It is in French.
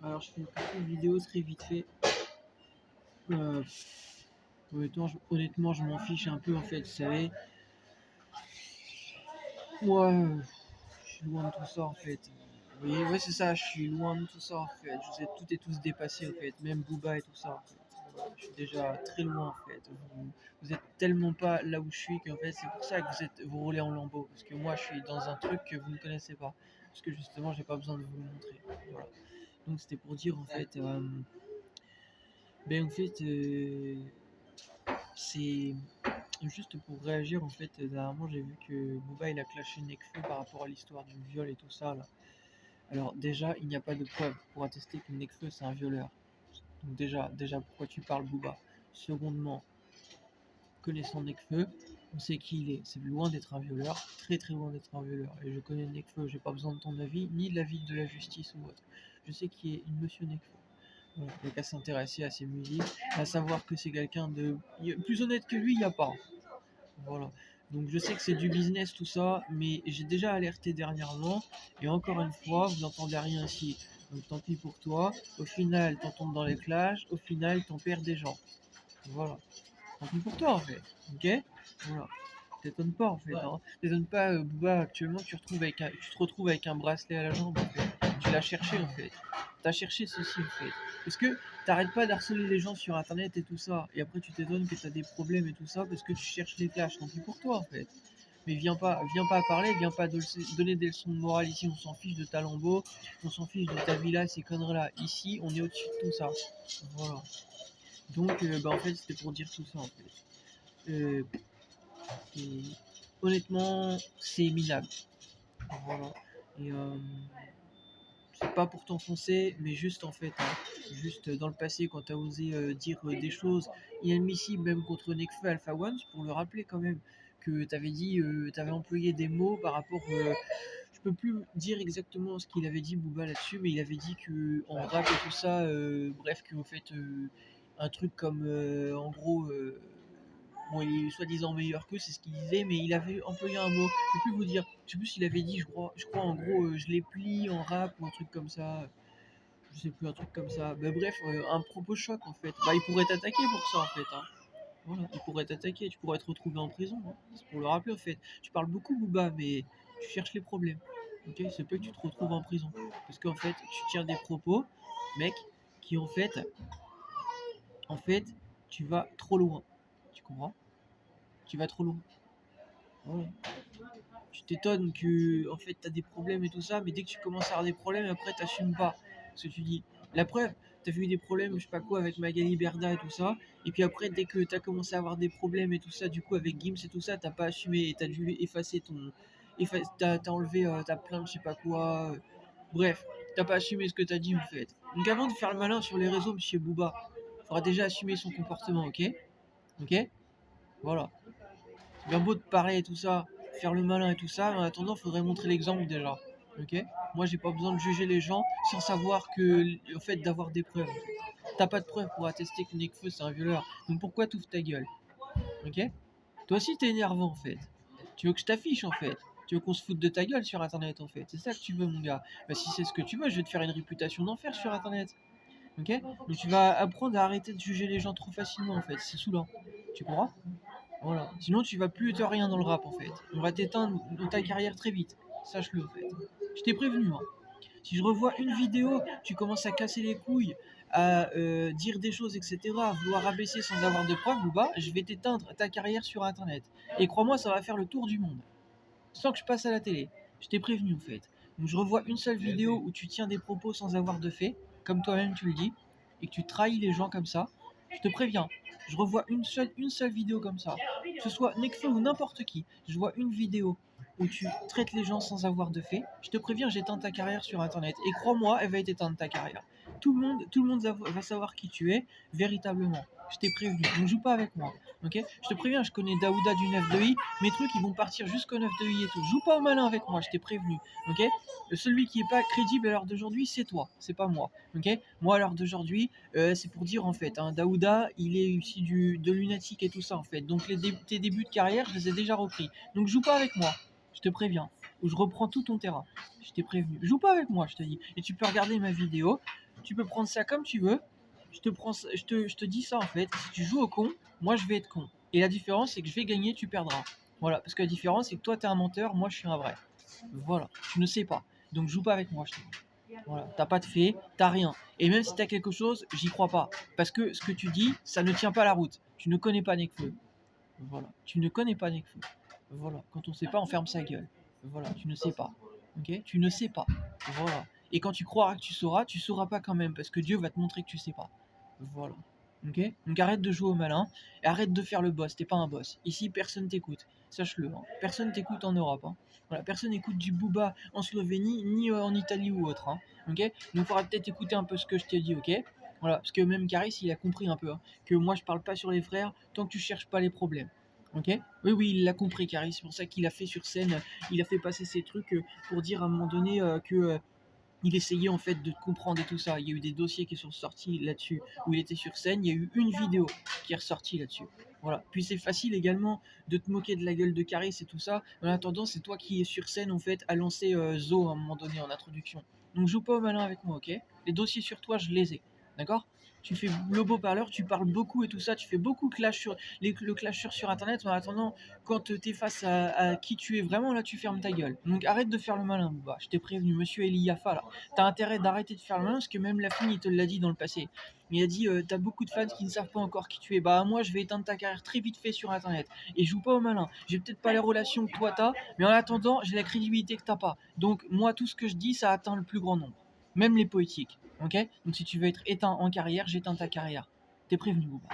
Alors, je fais une petite vidéo très vite fait. Euh, honnêtement, je m'en fiche un peu en fait, vous savez. Moi, je suis loin de tout ça en fait. Vous voyez, ouais, c'est ça, je suis loin de tout ça en fait. Je vous ai toutes et tous dépassés en fait, même Booba et tout ça en fait. Voilà, je suis déjà très loin en fait. Vous êtes tellement pas là où je suis qu'en fait, c'est pour ça que vous roulez en lambeau. Parce que moi, je suis dans un truc que vous ne connaissez pas. Parce que justement, j'ai pas besoin de vous le montrer. Voilà. Donc, c'était pour dire en fait. Ben en fait, c'est juste pour réagir en fait. Dernièrement, j'ai vu que Booba il a clashé Nekfeu par rapport à l'histoire du viol et tout ça là. Alors déjà, il n'y a pas de preuve pour attester que Nekfeu c'est un violeur. Donc déjà pourquoi tu parles Booba? Secondement, connaissant Nekfeu, on sait qui il est. C'est loin d'être un violeur, très très loin d'être un violeur. Et je connais Nekfeu, j'ai pas besoin de ton avis, ni de l'avis de la justice ou autre. Je sais qui est Monsieur Nekfeu. Voilà, il n'y a qu'à s'intéresser à ses musiques, à savoir que c'est quelqu'un de plus honnête que lui, il n'y a pas. Voilà. Donc je sais que c'est du business tout ça, mais j'ai déjà alerté dernièrement, et encore une fois, vous n'entendez rien ici. Donc tant pis pour toi. Au final, t'en tombes dans les clashs, au final, t'en perds des gens. Voilà. Tant pis pour toi en fait. Ok. Voilà. T'étonnes pas en fait. Hein. T'étonnes pas, Booba, actuellement, tu te retrouves avec un bracelet à la jambe en fait. Tu l'as cherché en fait. T'as cherché ceci en fait. Parce que t'arrêtes pas d'harceler les gens sur internet et tout ça. Et après tu t'étonnes que t'as des problèmes et tout ça parce que tu cherches les clashs. Tant pis pour toi en fait. Mais viens pas parler, viens pas donner des leçons de morale ici. On s'en fiche de ta lambeau, on s'en fiche de ta villa, ces conneries là. Ici, on est au-dessus de tout ça. Voilà. Donc, bah, en fait, c'était pour dire tout ça en fait. Et honnêtement, c'est minable. Voilà. Et c'est pas pour t'enfoncer, mais juste en fait, hein, juste dans le passé, quand t'as osé dire des choses inadmissibles, même contre Nekfeu Alpha One, pour le rappeler quand même, que t'avais dit, t'avais employé des mots par rapport. Je peux plus dire exactement ce qu'il avait dit Booba là-dessus, mais il avait dit que en rap et tout ça, bref, que vous faites un truc comme, en gros. Bon, il est soi-disant meilleur qu'eux, c'est ce qu'il disait, mais il avait employé un mot. Je peux plus vous dire. Je sais plus s'il avait dit, je crois en gros, je les plie en rap ou un truc comme ça. Je sais plus, un truc comme ça. Bah, bref, un propos choc en fait. Bah, il pourrait t'attaquer pour ça en fait. Hein. Voilà, il pourrait t'attaquer, tu pourrais te retrouver en prison. Hein. C'est pour le rappeler en fait. Tu parles beaucoup, Booba, mais tu cherches les problèmes. Ok, il se peut que tu te retrouves en prison. Parce qu'en fait, tu tiens des propos, mec, qui en fait, tu vas trop loin. Tu comprends? Tu vas trop loin. Voilà. Tu t'étonnes que en fait t'as des problèmes et tout ça, mais dès que tu commences à avoir des problèmes, après t'assumes pas ce que tu dis. La preuve, t'as eu des problèmes, je sais pas quoi, avec Magali Berda et tout ça, et puis après dès que t'as commencé à avoir des problèmes et tout ça, du coup avec Gims et tout ça, t'as pas assumé et t'as dû effacer t'as enlevé ta plainte, je sais pas quoi. Bref, t'as pas assumé ce que t'as dit en fait. Donc avant de faire le malin sur les réseaux, monsieur Booba, faudra déjà assumer son comportement, ok? Ok? Voilà. C'est bien beau de parler et tout ça, faire le malin et tout ça, mais en attendant, il faudrait montrer l'exemple déjà. Ok? Moi, j'ai pas besoin de juger les gens sans savoir que, en fait, d'avoir des preuves. En fait. T'as pas de preuves pour attester que Nekfeu c'est un violeur. Donc pourquoi t'ouvres ta gueule? Ok? Toi aussi, t'es énervant en fait. Tu veux que je t'affiche en fait. Tu veux qu'on se foute de ta gueule sur internet en fait. C'est ça que tu veux, mon gars. Bah, si c'est ce que tu veux, je vais te faire une réputation d'enfer sur internet. Ok? Donc tu vas apprendre à arrêter de juger les gens trop facilement en fait. C'est saoulant. Tu comprends? Voilà. Sinon, tu vas plus être rien dans le rap en fait. On va t'éteindre dans ta carrière très vite. Sache-le en fait. Je t'ai prévenu. Hein. Si je revois une vidéo, tu commences à casser les couilles, à dire des choses, etc., à vouloir rabaisser sans avoir de preuves ou pas, je vais t'éteindre ta carrière sur internet. Et crois-moi, ça va faire le tour du monde. Sans que je passe à la télé. Je t'ai prévenu en fait. Donc je revois une seule vidéo où tu tiens des propos sans avoir de faits, comme toi-même tu le dis, et que tu trahis les gens comme ça. Je te préviens. Je revois une seule vidéo comme ça. Que ce soit Nekfeu ou n'importe qui. Je vois une vidéo où tu traites les gens sans avoir de faits. Je te préviens, j'éteins ta carrière sur internet. Et crois-moi, elle va être éteinte ta carrière. Tout le monde va savoir qui tu es, véritablement. Je t'ai prévenu. Donc joue pas avec moi. Ok? Je te préviens, je connais Daouda du 9 de I. Mes trucs, ils vont partir jusqu'au 9 de I et tout. Joue pas au malin avec moi, je t'ai prévenu. Ok? Celui qui est pas crédible à l'heure d'aujourd'hui, c'est toi, c'est pas moi. Ok? Moi, à l'heure d'aujourd'hui, c'est pour dire en fait, hein, Daouda, il est issu de lunatique et tout ça en fait. Donc tes débuts de carrière, je les ai déjà repris. Donc joue pas avec moi, je te préviens. Ou je reprends tout ton terrain. Je t'ai prévenu. Joue pas avec moi, je te dis. Et tu peux regarder ma vidéo. Tu peux prendre ça comme tu veux. Je te dis ça en fait. Si tu joues au con, moi je vais être con. Et la différence, c'est que je vais gagner, tu perdras. Voilà. Parce que la différence, c'est que toi, t'es un menteur, moi, je suis un vrai. Voilà. Tu ne sais pas. Donc joue pas avec moi, je te dis. Voilà. T'as pas de fait, t'as rien. Et même si t'as quelque chose, j'y crois pas. Parce que ce que tu dis, ça ne tient pas la route. Tu ne connais pas Nekfeu. Voilà. Tu ne connais pas Nekfeu. Voilà. Quand on sait pas, on ferme sa gueule. Voilà. Tu ne sais pas. Ok. Tu ne sais pas. Voilà. Et quand tu croiras que tu sauras pas quand même. Parce que Dieu va te montrer que tu sais pas. Voilà. Ok. Donc arrête de jouer au malin. Et arrête de faire le boss. T'es pas un boss. Ici, personne t'écoute. Sache-le. Hein. Personne t'écoute en Europe. Hein. Voilà. Personne écoute du Booba en Slovénie, ni en Italie ou autre. Hein. Ok. Donc il faudra peut-être écouter un peu ce que je t'ai dit. Ok. Voilà. Parce que même Caris, il a compris un peu. Hein, que moi, je parle pas sur les frères tant que tu cherches pas les problèmes. Ok. Oui, oui, il l'a compris, Caris. C'est pour ça qu'il a fait sur scène, il a fait passer ses trucs pour dire à un moment donné que il essayait en fait de comprendre et tout ça. Il y a eu des dossiers qui sont sortis là-dessus où il était sur scène. Il y a eu une vidéo qui est ressortie là-dessus. Voilà. Puis c'est facile également de te moquer de la gueule de Caris et tout ça. En attendant, c'est toi qui es sur scène en fait à lancer Zo à un moment donné en introduction. Donc joue pas au malin avec moi, ok? Les dossiers sur toi, je les ai. D'accord? Tu fais le beau parleur, tu parles beaucoup et tout ça, tu fais beaucoup le clasher sur internet, mais en attendant, quand tu es face à qui tu es vraiment, là tu fermes ta gueule. Donc arrête de faire le malin, Booba. Je t'ai prévenu, monsieur Eliafa, là. T'as intérêt d'arrêter de faire le malin, parce que même la fille, il te l'a dit dans le passé. Il a dit, t'as beaucoup de fans qui ne savent pas encore qui tu es. Bah moi, je vais éteindre ta carrière très vite fait sur internet. Et joue pas au malin. J'ai peut-être pas les relations que toi t'as, mais en attendant, j'ai la crédibilité que t'as pas. Donc moi, tout ce que je dis, ça atteint le plus grand nombre. Même les poétiques. Ok? Donc si tu veux être éteint en carrière, j'éteins ta carrière. T'es prévenu, Booba.